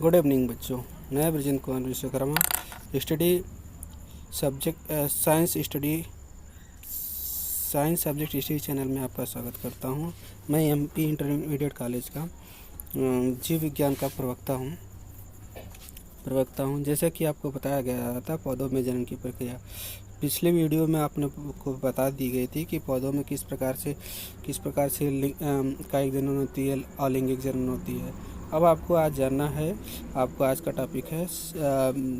Good evening बच्चों। मैं Brajendra Kumar Vishwakarma study subject science subject study channel में आपका स्वागत करता हूं। मैं एमपी इंटरमीडिएट कॉलेज का जीव विज्ञान का प्रवक्ता हूं। जैसा कि आपको बताया गया था पौधों में जन्म की प्रक्रिया, पिछले वीडियो में आपने को बता दी गई थी कि पौधों में किस प्रकार से कायिक जनन होती है, अलैंगिक जनन होती है। अब आपको आज जानना है, आपको आज का टॉपिक है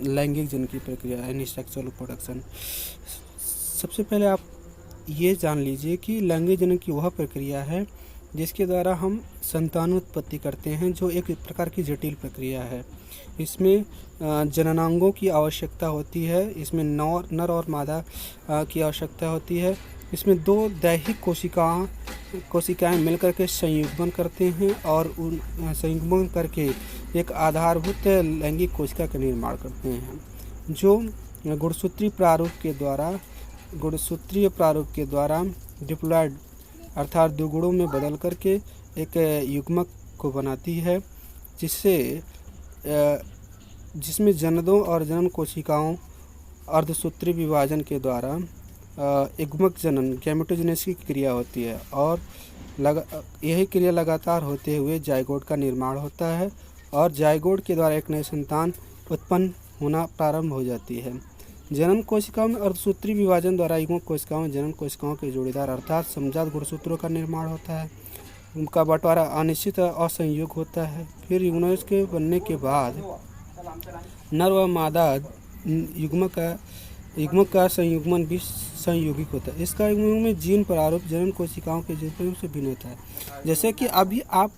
लैंगिक जनन की प्रक्रिया यानी सेक्सुअल रिप्रोडक्शन। सबसे पहले आप ये जान लीजिए कि लैंगिक जनन की वह प्रक्रिया है जिसके द्वारा हम संतानोत्पत्ति करते हैं, जो एक प्रकार की जटिल प्रक्रिया है। इसमें जननांगों की आवश्यकता होती है, इसमें नर और मादा की आवश्यकता होती है। इसमें दो दैहिक कोशिकाएं मिलकर के संयुग्मन करते हैं और उन संयुग्मन करके एक आधारभूत लैंगिक कोशिका का निर्माण करते हैं, जो गुणसूत्रीय प्रारूप के द्वारा डिप्लॉयड अर्थात द्विगुणों में बदल करके एक युग्मक को बनाती है, जिसमें जननों और जनन कोशिकाओं अर्धसूत्रीय विभाजन के द्वारा युग्मक जनन गैमेटोजेनेसिस की क्रिया होती है और यही क्रिया लगातार होते हुए जाइगोट का निर्माण होता है और जाइगोट के द्वारा एक नई संतान उत्पन्न होना प्रारंभ हो जाती है। जनन कोशिकाओं में अर्धसूत्रीय विभाजन द्वारा युग्मक कोशिकाओं में जनन कोशिकाओं के जोड़ीदार अर्थात समजात गुणसूत्रों का निर्माण होता है। उनका बंटवारा अनिश्चित असंयोग होता है। फिर युग्मक के बनने के बाद नर व मादा युग्मक का संयुग्मन भी संयोगिक होता है। इसका युग्मक में जीन प्रारूप जनन कोशिकाओं के जीन प्रारूप से भिन्न होता है। जैसे कि अभी आप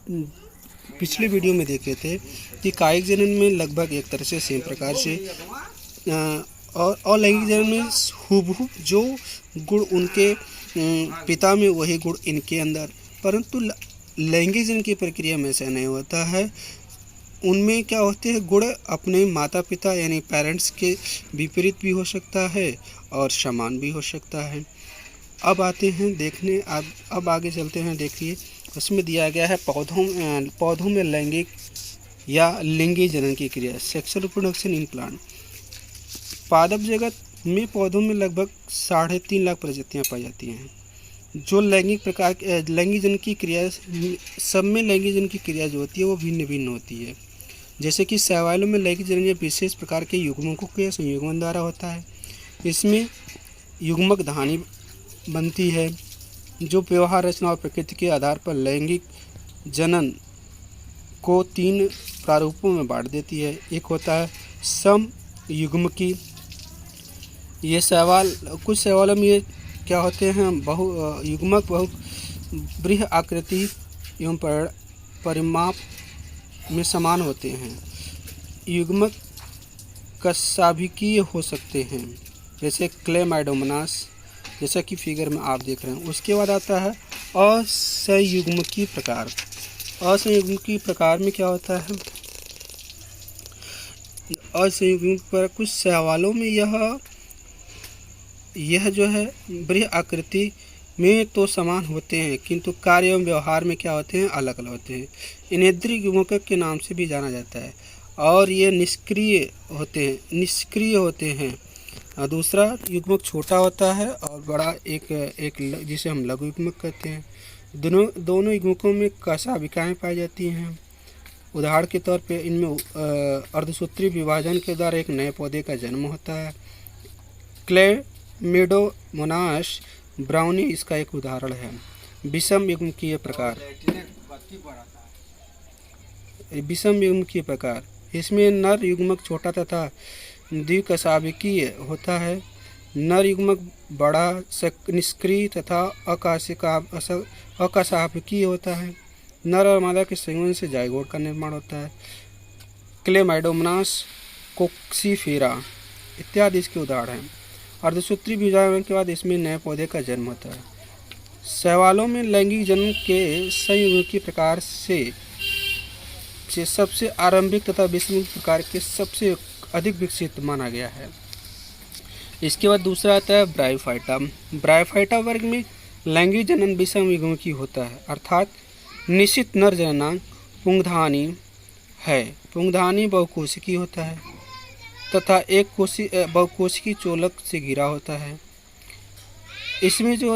पिछले वीडियो में देखे थे कि कायिक जनन में लगभग एक तरह से सेम प्रकार से और लैंगिक जनन में हूबहू जो गुण उनके पिता में वही गुण इनके अंदर, परंतु लैंगिक जनन की प्रक्रिया में ऐसा नहीं होता है। उनमें क्या होते हैं, गुण अपने माता पिता यानी पेरेंट्स के विपरीत भी हो सकता है और समान भी हो सकता है। अब आते हैं देखने, अब आगे चलते हैं। देखिए उसमें दिया गया है पौधों में लैंगिक या लिंगी जनन की क्रिया, सेक्सुअल रिप्रोडक्शन इन प्लांट। पादप जगत में पौधों में लगभग 3.5 लाख प्रजातियाँ पाई जाती हैं। जो लैंगिक जनन की क्रिया, सब में लैंगिक जनन की क्रिया जो होती है वो भिन्न भिन्न होती है। जैसे कि शैवालों में लैंगिक जनन या विशेष प्रकार के युग्मकों के संयुग्मन द्वारा होता है। इसमें युग्मक धानी बनती है जो व्यवहार, रचना और प्रकृति के आधार पर लैंगिक जनन को 3 प्रारूपों में बांट देती है। एक होता है समयुग्मकी। ये कुछ शैवालों में ये क्या होते हैं, युग्मक बहुत बृहद आकृति एवं परिमाप में समान होते हैं। युग्मक कशाभिकीय हो सकते हैं, जैसे क्लेमाइडोमोनास, जैसा कि फिगर में आप देख रहे हैं। उसके बाद आता है असंयुग्मकी प्रकार। असंयुग्मकी प्रकार में क्या होता है, असंयुग्मक पर कुछ शैवालों में यह जो है बृहद आकृति में तो समान होते हैं, किंतु कार्य एवं व्यवहार में क्या होते हैं, अलग अलग होते हैं। इन्हें द्वियुग्मक के नाम से भी जाना जाता है और ये निष्क्रिय होते हैं। दूसरा युग्मक छोटा होता है और बड़ा एक जिसे हम लघु युग्मक कहते हैं। दोनों युग्मकों में कशाभिकाएँ पाई जाती हैं। उदाहरण के तौर पे इनमें अर्धसूत्रीय विभाजन के द्वारा एक नए पौधे का जन्म होता है। क्लेमाइडोमोनास ब्राउनी इसका एक उदाहरण है। विषम युग्मकीय प्रकार, इसमें नर युग्मक छोटा तथा द्विकशाभिकीय होता है। नर युग्मक बड़ा, निष्क्रिय तथा अकशाभिकीय होता है। नर और मादा के संयोजन से जाइगोट का निर्माण होता है। क्लेमाइडोमोनास, कोक्सीफेरा इत्यादि इसके उदाहरण हैं। अर्धसूत्रीय विभाजन के बाद इसमें नए पौधे का जन्म होता है। शैवालों में लैंगिक जनन के संयुग्मकीय प्रकार से सबसे आरंभिक तथा विषम प्रकार के सबसे अधिक विकसित माना गया है। इसके बाद दूसरा आता है ब्रायोफाइटा। ब्रायोफाइटा वर्ग में लैंगिक जनन विषम युग्मकीय होता है, अर्थात निश्चित नर जननांग पुंगधानी है। पुंगधानी बहुकोशिकी होता है तथा एक बहुकोशिकी चोलक से घिरा होता है। इसमें जो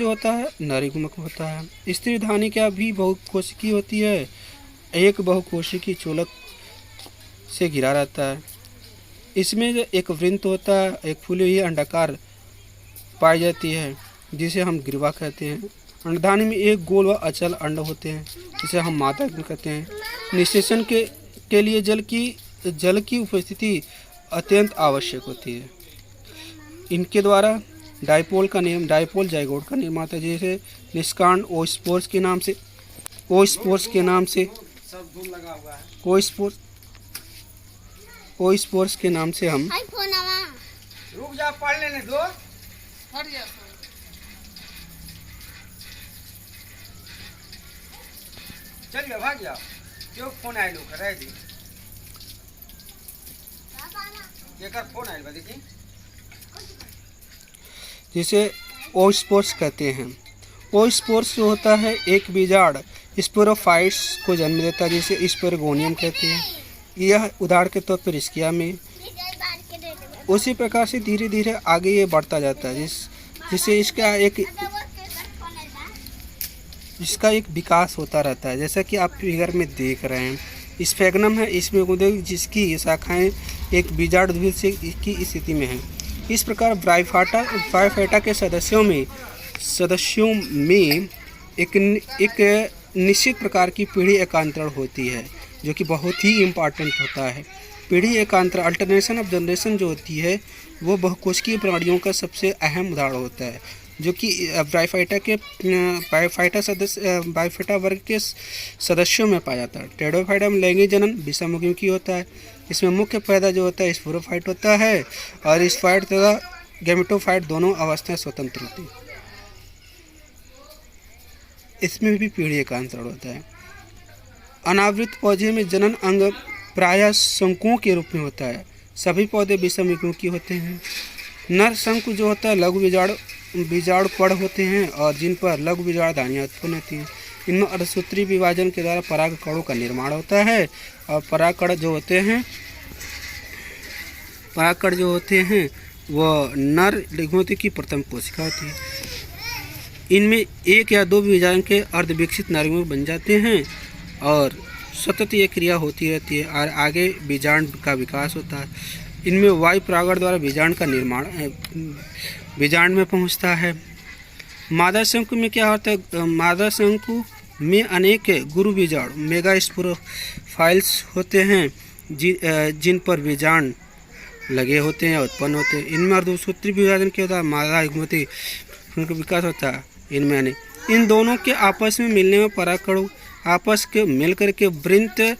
होता है नरयुग्मक होता है। स्त्रीधानी क्या भी बहुकोशिकी होती है, एक बहुकोशिकी चोलक से घिरा रहता है। इसमें जो एक वृंत होता है, एक फूली हुई अंडाकार पाई जाती है जिसे हम ग्रीवा कहते हैं। अंडधानी में एक गोल व अचल अंड होते हैं जिसे हम मादा कहते हैं। निषेचन के लिए जल की उपस्थिति अत्यंत आवश्यक होती है। इनके द्वारा डायपोल जाइगोट का निर्माण होता है, जैसे निष्कांड ओस्पोर्स के नाम से हम रुक जा, पढ़ लेने दो। चलिए भाग जाओ, क्यों फोन आयल रह दी फोन आयल बा देखी, जिसे ओस्पोर्स कहते हैं। ओस्पोर्स जो होता है एक बीजाड़ स्पोरोफाइट्स को जन्म देता है जिसे स्पोरोगोनियम कहते हैं। यह उदाहरण के तौर पर इसकिया में उसी प्रकार से धीरे धीरे आगे ये बढ़ता जाता है जिससे इसका एक विकास होता रहता है। जैसा कि आप फिगर में देख रहे हैं, स्फेग्नम है, इसमें जिसकी शाखाएं एक बीजाड़ द्वीप से की स्थिति में है। इस प्रकार ब्रायोफाइटा के सदस्यों में एक निश्चित प्रकार की पीढ़ी एकांतरण होती है जो कि बहुत ही इम्पॉर्टेंट होता है। पीढ़ी एकांतरण अल्टरनेशन ऑफ जनरेशन जो होती है वो बहुकोशिकीय प्राणियों का सबसे अहम उदाहरण होता है, जो कि बायोफाइटा वर्ग के सदस्यों में पाया जाता है। टेरोफाइटा में लैंगिक जनन विषममुखी होता है। इसमें मुख्य पैदा जो होता है स्पोरोफाइट होता है और स्फाइट तथा गैमेटोफाइट दोनों अवस्थाएं स्वतंत्र होती है। इसमें भी पीढ़ी एकांतरण होता है। अनावृत पौधे में जनन अंग प्रायः शंकुओं के रूप में होता है। सभी पौधे विषममुखी होते हैं। नर शंकु जो होता है लघु बीजाणु पड़ होते हैं और जिन पर लघु बीजाणु धानियाँ उत्पन्न होती हैं। इनमें अर्धसूत्री विभाजन के द्वारा परागकणों का निर्माण होता है और परागकण जो होते हैं वह नर लिंगों की प्रथम कोशिका होती है। इनमें एक या दो बीजाणु के अर्धविकसित नारियों बन जाते हैं और सतत ये क्रिया होती रहती है और आगे बीजाणु का विकास होता है। इनमें वायु परागण द्वारा बीजाणु का निर्माण बीजाणु में पहुंचता है। मादा शंकु में क्या होता है? मादा शंकु में अनेक गुरु बीजाणु मेगास्पोरोफाइल्स होते हैं जिन पर बीजाणु लगे होते हैं, उत्पन्न होते हैं। इनमें अर्धसूत्री विभाजन क्या होता है? मादा युग्मती उनका विकास होता है। इनमें इन दोनों के आपस में मिलने में परागकणों आपस के मिलकर के वृंत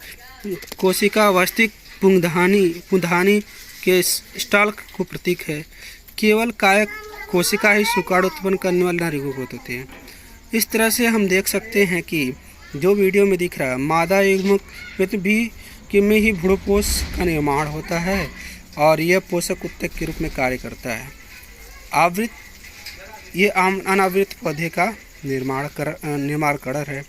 कोशिका अवस्थित पुंधानी के स्टाल्क को प्रतीक है। केवल कायक कोशिका ही सुकाड़ उत्पन्न करने वाले नारीगोत होते हैं। इस तरह से हम देख सकते हैं कि जो वीडियो में दिख रहा है मादा युग्मक में ही भ्रूणपोष का निर्माण होता है और यह पोषक उत्तक के रूप में कार्य करता है। ये अनावृत पौधे का निर्माण करण है।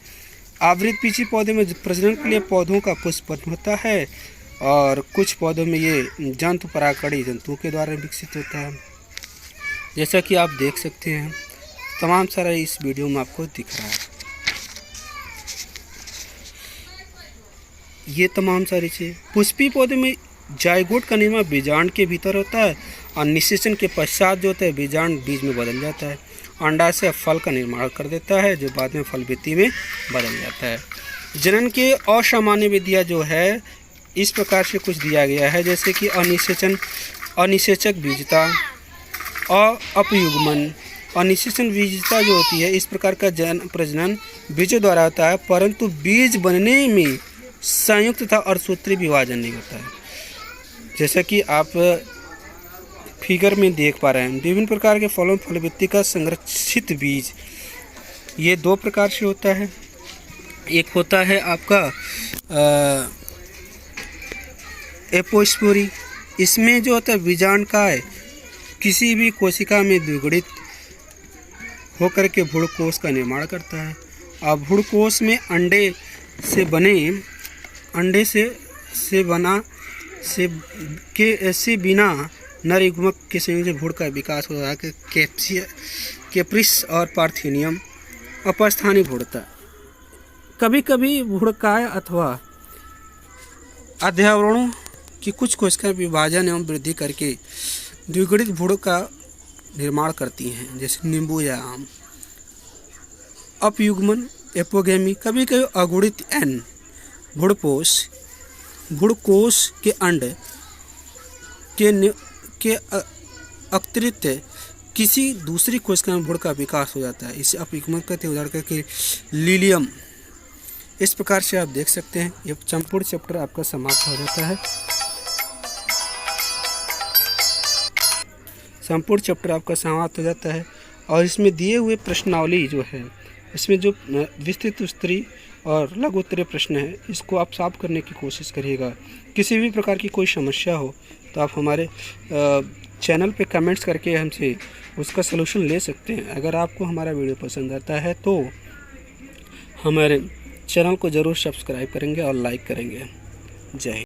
आवृत पीछे पौधे में प्रजनन के लिए पौधों का पुष्प होता है और कुछ पौधों में ये जंतु परागकणी जंतुओं के द्वारा विकसित होता है। जैसा कि आप देख सकते हैं तमाम सारा इस वीडियो में आपको दिख रहा है। ये तमाम सारी चीज़ पुष्पीय पौधे में जाइगोट का निर्माण बीजांड के भीतर होता है और निषेचन के पश्चात जो होता है बीजांड बीज में बदल जाता है। अंडाशय फल का निर्माण कर देता है जो बाद में फल वृत्ति में बदल जाता है। जनन के असामान्य विधियाँ जो है इस प्रकार से कुछ दिया गया है, जैसे कि अनिषेचक बीजता और अपयुग्मन। अनिषेचन बीजता जो होती है इस प्रकार का प्रजनन बीजों द्वारा होता है, परंतु बीज बनने में संयुक्त तथा अर्धसूत्री विभाजन नहीं होता है। जैसा कि आप फिगर में देख पा रहे हैं विभिन्न प्रकार के फलों फलवृत्ति का संरक्षित बीज ये दो प्रकार से होता है। एक होता है आपका एपोस्पोरी। इसमें जो होता है बीजांड का किसी भी कोशिका में द्विगुणित होकर के भ्रूणकोश का निर्माण करता है और भ्रूणकोश में अंडे से बने अंडे से बना से बिना नर युग्मक के संयोजन भ्रूण का विकास हो रहा है। कैप्रिस और पार्थेनियम अपस्थानी भ्रूणता। कभी कभी भ्रूणकाय अथवा अध्यावरणों की कुछ कोशिकाएं विभाजन एवं वृद्धि करके द्विगुणित भ्रूण का निर्माण करती हैं, जैसे नींबू या आम। अपयुग्मन एपोगेमी। कभी कभी अगुणित एन भ्रूणकोश के अंड के अतिरिक्त किसी दूसरी कोशिका में भ्रूण का विकास हो जाता है, इसे अपयुग्मन कहते हैं। उदाहरण करके लीलियम। इस प्रकार से आप देख सकते हैं ये संपूर्ण चैप्टर आपका समाप्त हो जाता है। संपूर्ण चैप्टर आपका समाप्त हो जाता है और इसमें दिए हुए प्रश्नावली जो है, इसमें जो विस्तृत स्तरीय और लघु उत्तरीय प्रश्न है, इसको आप सॉल्व करने की कोशिश करिएगा। किसी भी प्रकार की कोई समस्या हो तो आप हमारे चैनल पे कमेंट्स करके हमसे उसका सलूशन ले सकते हैं। अगर आपको हमारा वीडियो पसंद आता है तो हमारे चैनल को ज़रूर सब्सक्राइब करेंगे और लाइक करेंगे। जय हिंद।